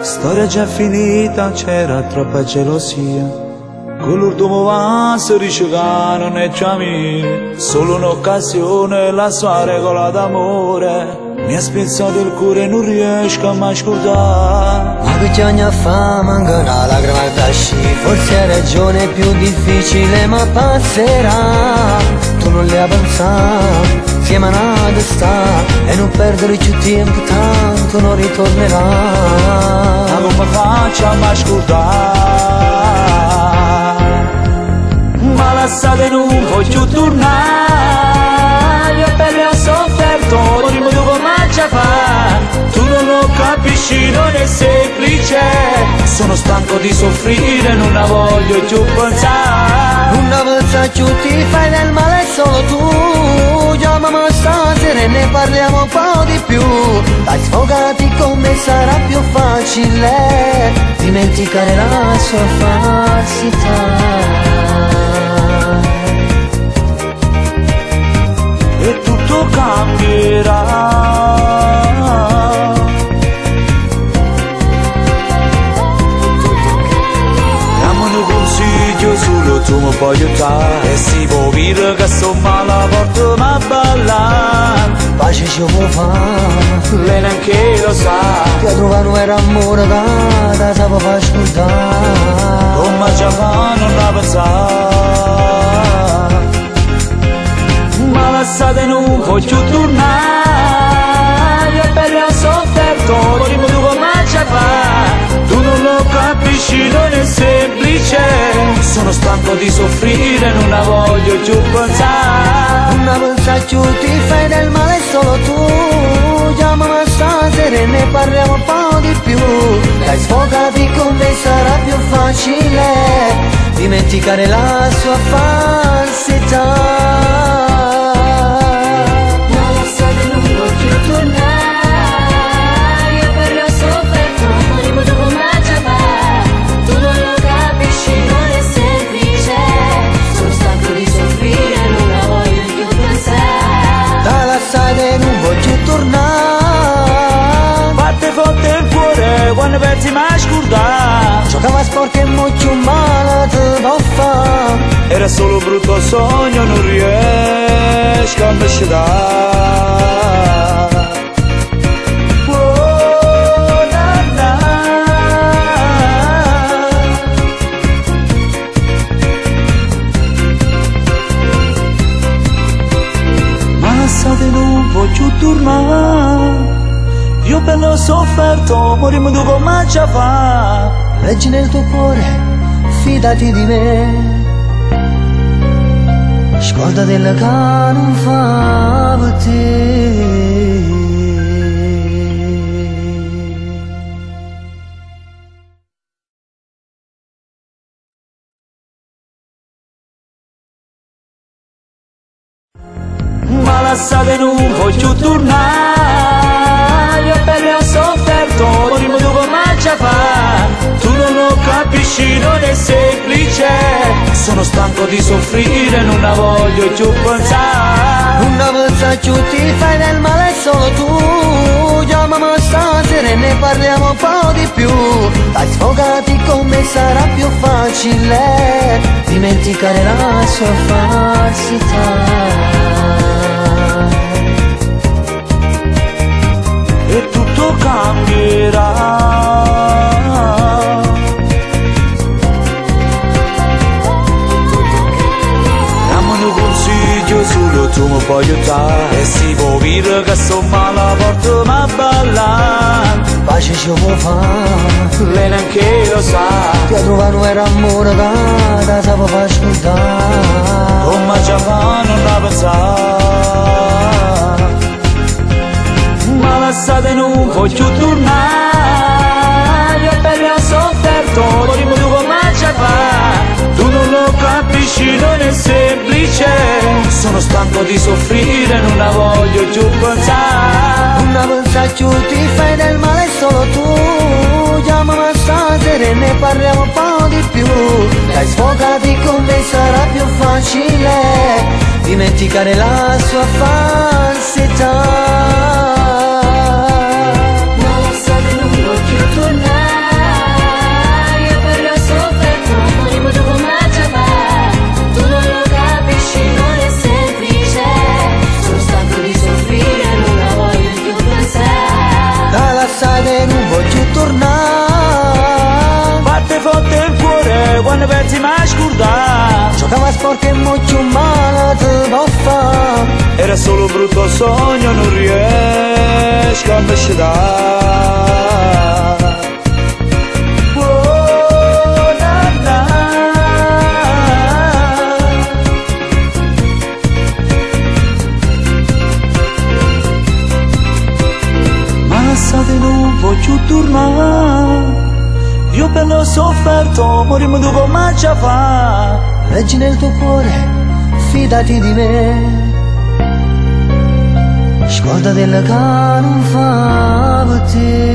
Storia già finita, c'era troppa gelosia. Con l'ultimo vaso dice che non è già mia. Solo un'occasione, la sua regola d'amore mi ha spezzato il cuore e non riesco a mai scordare. Ma bisogna fare manca una lacrima da sci. Forse hai ragione, è più difficile ma passerà. Tu non le hai pensato, siamo nati sta. E non perdere più tempo, tanto non ritornerà. Ma come faccio a mai scordare? Ma lasciate non voglio tornare. Io per le ho sofferto, vorremmo tu come ci fa. Tu non lo capisci, non è semplice. Sono stanco di soffrire, non la voglio più pensare. Non la pensa più, ti fai del male solo tu. Chiamami stasera e ne parliamo un po' di più. Dai, sfogati con me sarà più facile dimenticare la sua falsità. E tutto cambierà. Dammi un consiglio, solo tu mi puoi aiutare. E si può dire che sto male a volte ma ballare. Pace ci può fare, lei neanche lo sa. che trovare un vero amore da sa può far scordare. Come ci fa non la pensare. Ma lasciate non voglio tornare. Io per le ho sofferto, vorremmo tu come ci fa. Tu non lo capisci, non è semplice. Sono stanco di soffrire, non la voglio più pensare. Non la pensa più, ti fai del male solo tu. Chiamami stasera e ne parliamo un po' di più. Dai, sfogati con me sarà più facile dimenticare la sua falsità. Quando pensi mai scordare, giocava sporco e molto male te lo fa. Era solo un brutto sogno, non riesco a scordare. Oh, na, na. Ma lasciate non voglio tornare. Io per l'ho sofferto, morimmo tu come ci fa. Leggi nel tuo cuore, fidati di me. Scorda della che non fa per te. Ma lasciate non voglio tornare. Io per le ho sofferto, vorremmo tu come ci fa. Tu non lo capisci, non è semplice. Sono stanco di soffrire, non la voglio più pensare. Non la pensa più, ti fai del male solo tu. Chiamami stasera e ne parliamo un po' di più. Dai, sfogati con me sarà più facile dimenticare la sua falsità. E tutto cambierà. Dammi un consiglio, solo tu mi puoi aiutare. E si può dire che sto male a volte ma ballare. Pace ci può fare, lei neanche lo sa. Ti trovano era amore che da sapevo far scordare. Come ci fa non la pensare, ma lasciate non voglio tornare. Io per la sofferto, vorremmo tu come ci fa. Tu non lo capisci, non è semplice. Sono stanco di soffrire, non la voglio più pensare. Non la pensa più, ti fai del male solo tu. Chiamami stasera e ne parliamo un po' di più. Dai sfogati con me sarà più facile dimenticare la sua falsità. Non voglio tornare. Batte forte il cuore quando pensi mai scordare. Giocava sporco e molto male te lo fa. Era solo un brutto sogno, non riesco a mescedare. Oh, na, na. Ma lasciate non voglio tornare. Io per lo sofferto, morimmo dopo ma ci fa. Leggi nel tuo cuore, fidati di me. Scordati che non fa per te.